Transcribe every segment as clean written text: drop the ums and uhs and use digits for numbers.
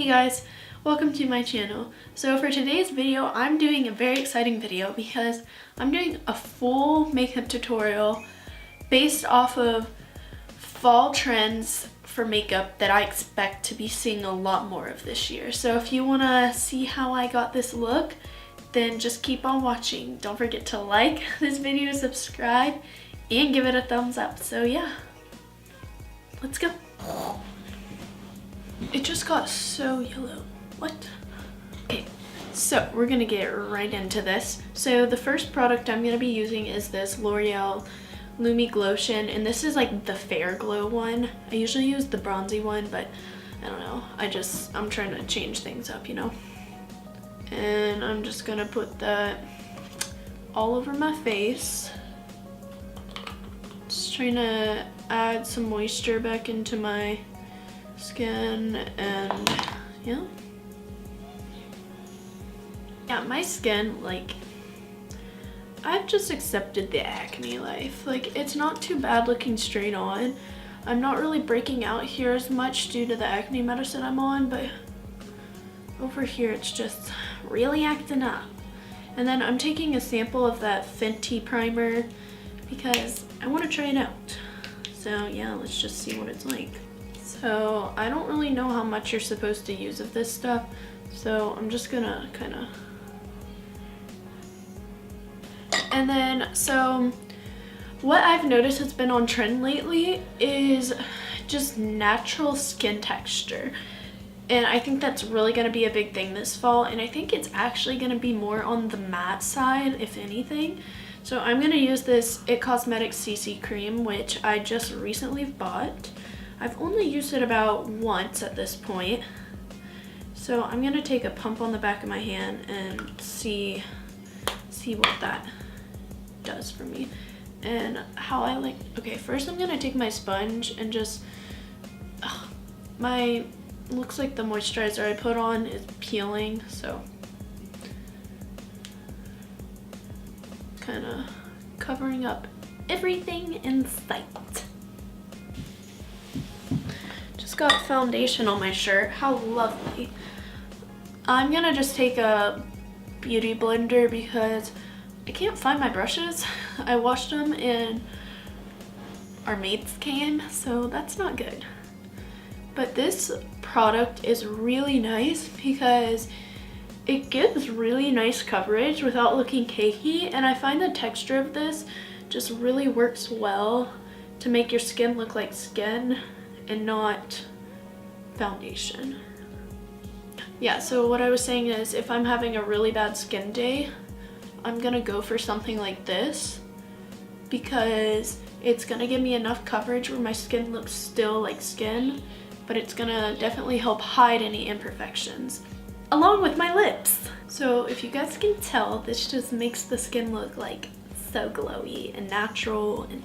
Hey guys, welcome to my channel. So for today's video, I'm doing a very exciting video because I'm doing a full makeup tutorial based off of fall trends for makeup that I expect to be seeing a lot more of this year. So if you want to see how I got this look, then just keep on watching. Don't forget to like this video, subscribe, and give it a thumbs up. So yeah, let's go. It just got so yellow. What? Okay, so we're gonna get right into this. So the first product I'm gonna be using is this L'Oreal Lumi Glotion, and this is like the Fair Glow one. I usually use the bronzy one, but I don't know. I'm trying to change things up, you know? And I'm just gonna put that all over my face. Just trying to add some moisture back into my skin, and yeah, my skin, like, I've just accepted the acne life. Like, it's not too bad looking straight on. I'm not really breaking out here as much due to the acne medicine I'm on, but over here it's just really acting up. And then I'm taking a sample of that Fenty primer because I want to try it out. So yeah, let's just see what it's like. So I don't really know how much you're supposed to use of this stuff, so I'm just gonna kind of. And then, so what I've noticed has been on trend lately is just natural skin texture. And I think that's really gonna be a big thing this fall, and I think it's actually gonna be more on the matte side, if anything. So I'm gonna use this It Cosmetics CC cream, which I just recently bought. I've only used it about once at this point. So I'm gonna take a pump on the back of my hand and see what that does for me. And how I like, okay, first I'm gonna take my sponge and just, looks like the moisturizer I put on is peeling, so kind of covering up everything in sight. Got foundation on my shirt. How lovely. I'm gonna just take a beauty blender because I can't find my brushes. I washed them and our mates came, so that's not good. But this product is really nice because it gives really nice coverage without looking cakey, and I find the texture of this just really works well to make your skin look like skin and not foundation. Yeah, so what I was saying is, if I'm having a really bad skin day, I'm gonna go for something like this because it's gonna give me enough coverage where my skin looks still like skin, but it's gonna definitely help hide any imperfections, along with my lips. So if you guys can tell, this just makes the skin look like so glowy and natural and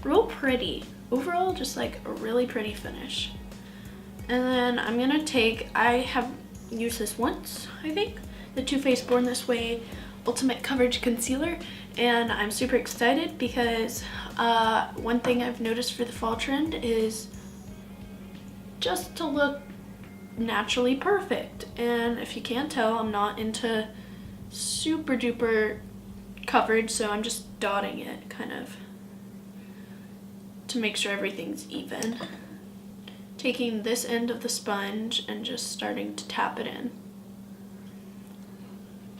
real pretty. Overall, just like a really pretty finish. And then I'm gonna take, I have used this once, I think, the Too Faced Born This Way Ultimate Coverage Concealer, and I'm super excited because one thing I've noticed for the fall trend is just to look naturally perfect. And if you can't tell, I'm not into super duper coverage, so I'm just dotting it kind of to make sure everything's even. Taking this end of the sponge and just starting to tap it in.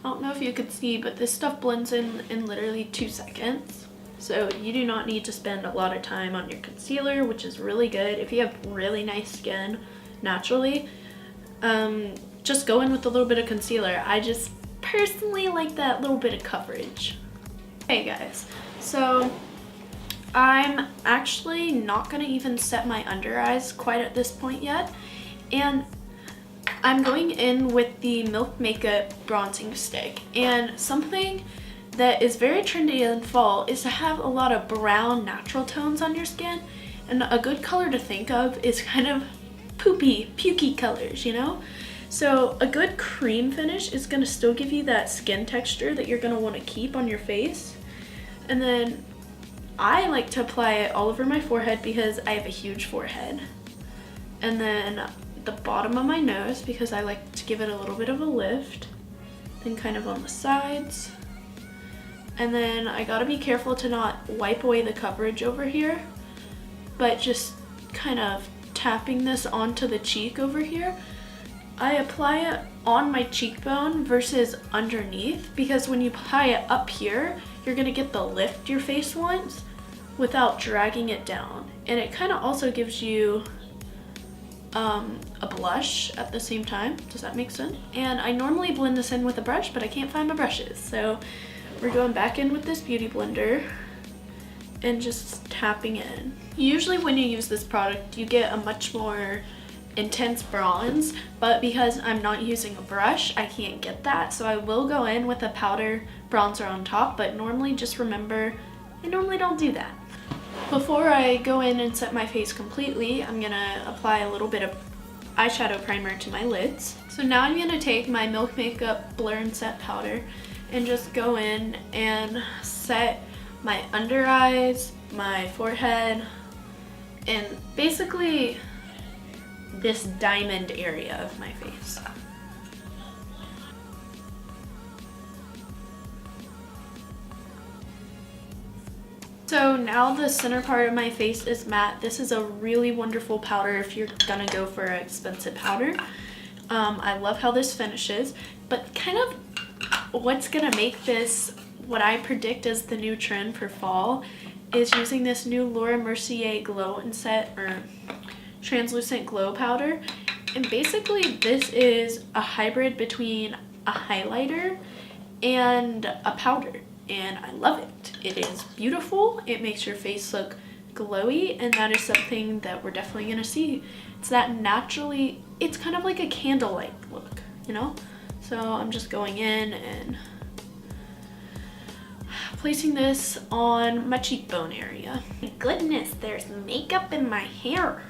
I don't know if you could see, but this stuff blends in literally 2 seconds. So you do not need to spend a lot of time on your concealer, which is really good if you have really nice skin naturally. Just go in with a little bit of concealer. I just personally like that little bit of coverage. Hey guys, so I'm actually not gonna even set my under eyes quite at this point yet, and I'm going in with the Milk Makeup bronzing stick. And something that is very trendy in fall is to have a lot of brown natural tones on your skin, and a good color to think of is kind of pukey colors, you know? So a good cream finish is gonna still give you that skin texture that you're gonna wanna keep on your face. And then I like to apply it all over my forehead because I have a huge forehead. And then the bottom of my nose because I like to give it a little bit of a lift, then kind of on the sides. And then I gotta be careful to not wipe away the coverage over here, but just kind of tapping this onto the cheek over here. I apply it on my cheekbone versus underneath, because when you apply it up here, you're gonna get the lift your face wants without dragging it down. And it kind of also gives you a blush at the same time. Does that make sense? And I normally blend this in with a brush, but I can't find my brushes. So we're going back in with this beauty blender and just tapping in. Usually when you use this product, you get a much more intense bronze, but because I'm not using a brush, I can't get that. So I will go in with a powder bronzer on top, but normally just remember, I normally don't do that. Before I go in and set my face completely, I'm gonna apply a little bit of eyeshadow primer to my lids. So now I'm gonna take my Milk Makeup Blur and Set powder and just go in and set my under eyes, my forehead, and basically this diamond area of my face. So now the center part of my face is matte. This is a really wonderful powder if you're gonna go for an expensive powder. I love how this finishes, but kind of what's gonna make this what I predict as the new trend for fall is using this new Laura Mercier Glow and Set or translucent glow powder. And basically this is a hybrid between a highlighter and a powder, and I love it. It is beautiful. It makes your face look glowy, and that is something that we're definitely gonna see. It's that naturally, it's kind of like a candlelight look, you know? So I'm just going in and placing this on my cheekbone area. My goodness, there's makeup in my hair.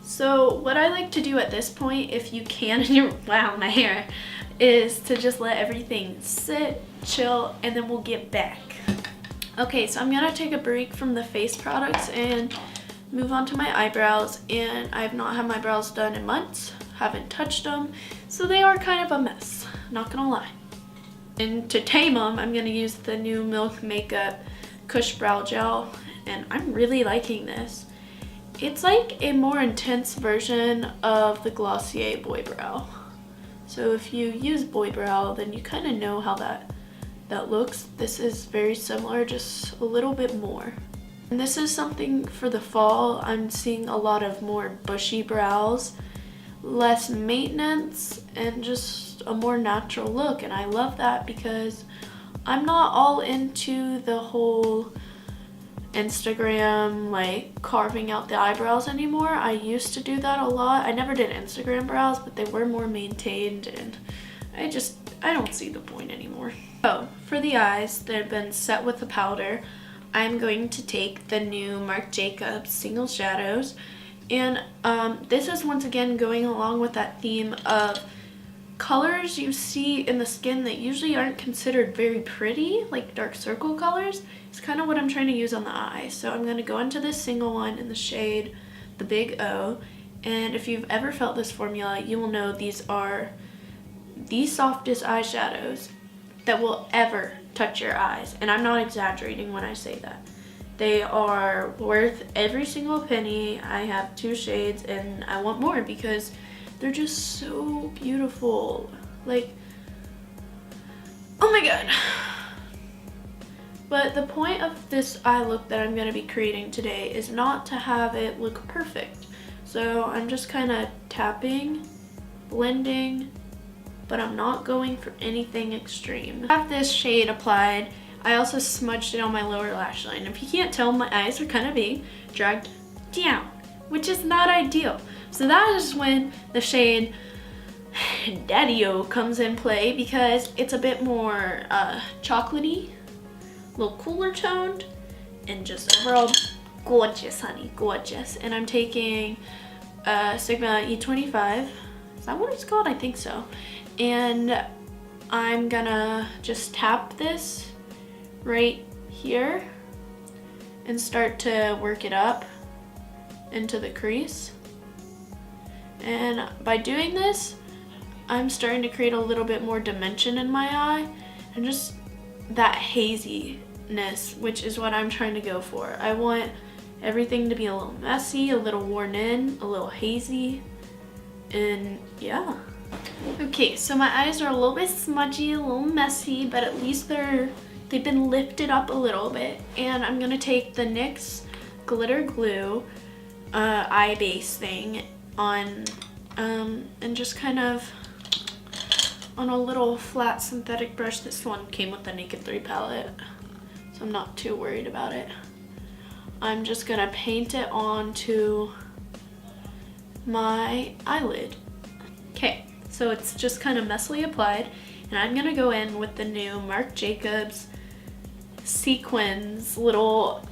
So what I like to do at this point, if you can, wow, my hair, is to just let everything sit, chill, and then we'll get back. Okay, so I'm gonna take a break from the face products and move on to my eyebrows, and I have not had my brows done in months, haven't touched them, so they are kind of a mess, not gonna lie. And to tame them, I'm gonna use the new Milk Makeup Cush Brow Gel, and I'm really liking this. It's like a more intense version of the Glossier Boy Brow. So if you use Boy Brow, then you kind of know how that looks. This is very similar, just a little bit more. And this is something for the fall. I'm seeing a lot of more bushy brows, less maintenance, and just a more natural look. And I love that because I'm not all into the whole Instagram like carving out the eyebrows anymore. I used to do that a lot. I never did Instagram brows, but they were more maintained, and I don't see the point anymore. So for the eyes that have been set with the powder, I'm going to take the new Marc Jacobs Single Shadows, and this is once again going along with that theme of colors you see in the skin that usually aren't considered very pretty, like dark circle colors. It's kind of what I'm trying to use on the eye. So I'm going to go into this single one in the shade the Big O, and if you've ever felt this formula, you will know these are the softest eyeshadows that will ever touch your eyes, and I'm not exaggerating when I say that. They are worth every single penny. I have 2 shades and I want more because they're just so beautiful. Like, oh my god. But the point of this eye look that I'm going to be creating today is not to have it look perfect. So I'm just kind of tapping, blending, but I'm not going for anything extreme. I have this shade applied. I also smudged it on my lower lash line. If you can't tell, my eyes are kind of being dragged down, which is not ideal. So that is when the shade Daddy-O comes in play, because it's a bit more chocolatey, a little cooler toned, and just overall gorgeous, honey, gorgeous. And I'm taking Sigma E25. Is that what it's called? I think so. And I'm gonna just tap this right here and start to work it up into the crease. And by doing this, I'm starting to create a little bit more dimension in my eye and just that haziness, which is what I'm trying to go for. I want everything to be a little messy, a little worn in, a little hazy, and yeah. Okay, so my eyes are a little bit smudgy, a little messy, but at least they've been lifted up a little bit. And I'm gonna take the NYX glitter glue eye base thing on and just kind of on a little flat synthetic brush. This one came with the Naked 3 palette, so I'm not too worried about it. I'm just gonna paint it onto my eyelid. Okay, so it's just kind of messily applied, and I'm gonna go in with the new Marc Jacobs sequins little,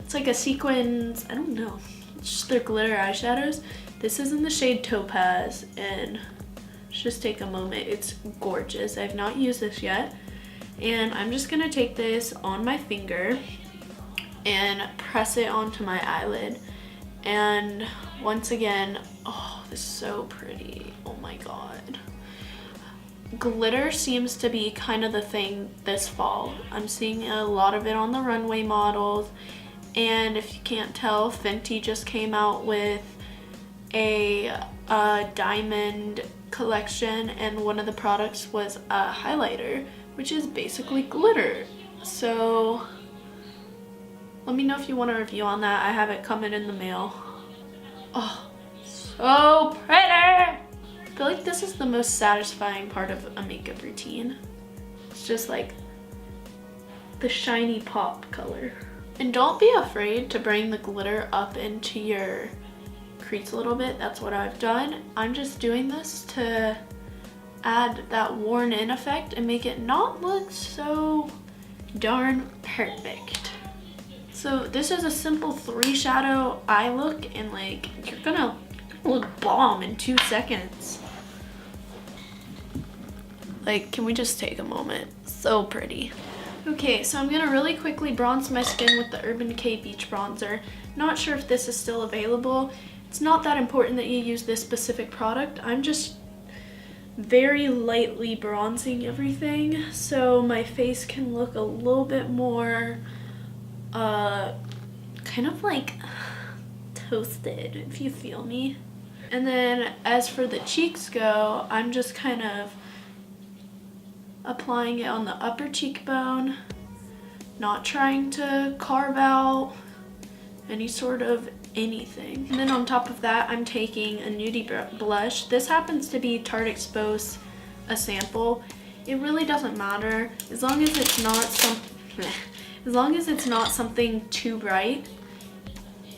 it's like a sequins, I don't know, it's just their glitter eyeshadows. This is in the shade Topaz, and just take a moment, it's gorgeous. I've not used this yet, and I'm just gonna take this on my finger and press it onto my eyelid. And once again, oh, this is so pretty, oh my god. Glitter seems to be kind of the thing this fall. I'm seeing a lot of it on the runway models, and if you can't tell, Fenty just came out with a diamond collection, and one of the products was a highlighter, which is basically glitter. So let me know if you want a review on that. I have it coming in the mail. Oh, so pretty! I feel like this is the most satisfying part of a makeup routine. It's just like the shiny pop color. And don't be afraid to bring the glitter up into your crease a little bit. That's what I've done. I'm just doing this to add that worn in effect and make it not look so darn perfect. So this is a simple 3 shadow eye look, and like you're gonna look bomb in 2 seconds. Like, can we just take a moment? So pretty. Okay, so I'm gonna really quickly bronze my skin with the Urban Decay Beach Bronzer. Not sure if this is still available. It's not that important that you use this specific product. I'm just very lightly bronzing everything so my face can look a little bit more kind of like toasted, if you feel me. And then as for the cheeks go, I'm just kind of applying it on the upper cheekbone, not trying to carve out any sort of anything. And then on top of that, I'm taking a nudie blush. This happens to be Tarte Expose, a sample. It really doesn't matter as long as it's not something too bright.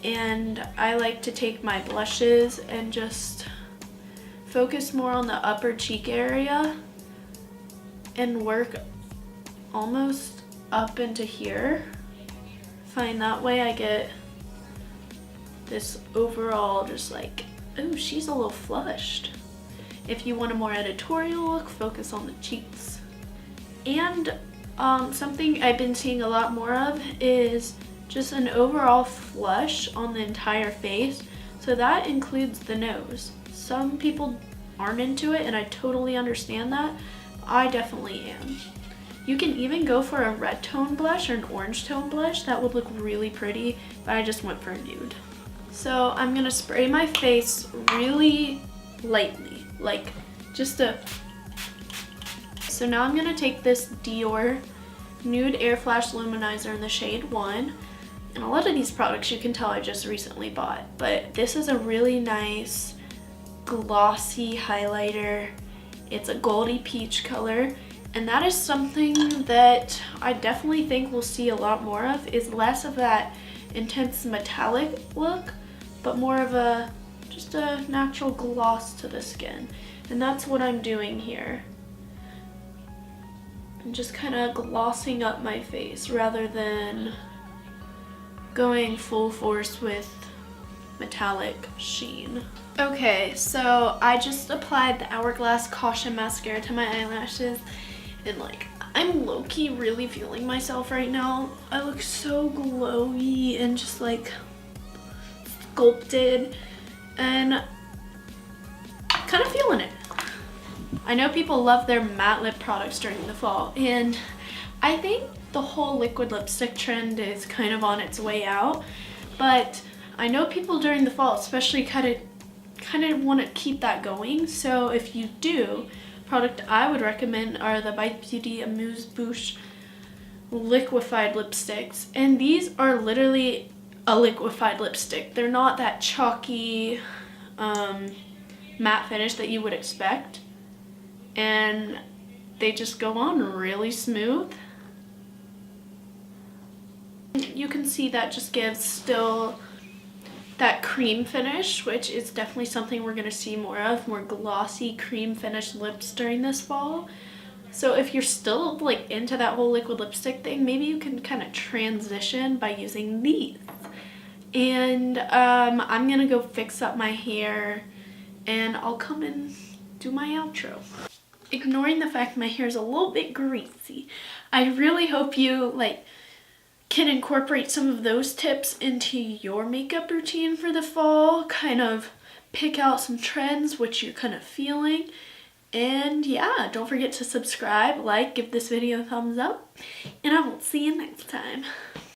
And I like to take my blushes and just focus more on the upper cheek area and work almost up into here. Find that way I get this overall just like, oh, she's a little flushed. If you want a more editorial look, focus on the cheeks. And something I've been seeing a lot more of is just an overall flush on the entire face. So that includes the nose. Some people aren't into it, and I totally understand that. I definitely am. You can even go for a red tone blush or an orange tone blush. That would look really pretty, but I just went for a nude. So I'm gonna spray my face really lightly, like just a... So now I'm gonna take this Dior Nude Air Flash Luminizer in the shade 1. And a lot of these products you can tell I just recently bought, but this is a really nice glossy highlighter. It's a goldy peach color, and that is something that I definitely think we'll see a lot more of, is less of that intense metallic look, but more of just a natural gloss to the skin. And that's what I'm doing here. I'm just kind of glossing up my face rather than going full force with metallic sheen. Okay, so I just applied the Hourglass Caution Mascara to my eyelashes, and like, I'm low-key really feeling myself right now. I look so glowy and just like sculpted, and kind of feeling it. I know people love their matte lip products during the fall, and I think the whole liquid lipstick trend is kind of on its way out, but I know people during the fall especially kind of want to keep that going. So if you do, product I would recommend are the By Beauty Amuse Bouche liquefied lipsticks, and these are literally a liquefied lipstick. They're not that chalky matte finish that you would expect, and they just go on really smooth. You can see that just gives still that cream finish, which is definitely something we're going to see more of, more glossy cream finished lips during this fall. So if you're still like into that whole liquid lipstick thing, maybe you can kind of transition by using these. And I'm gonna go fix up my hair and I'll come and do my outro. Ignoring the fact my hair is a little bit greasy, I really hope you can incorporate some of those tips into your makeup routine for the fall. Kind of pick out some trends, which you're kind of feeling. And yeah, don't forget to subscribe, give this video a thumbs up, and I will see you next time.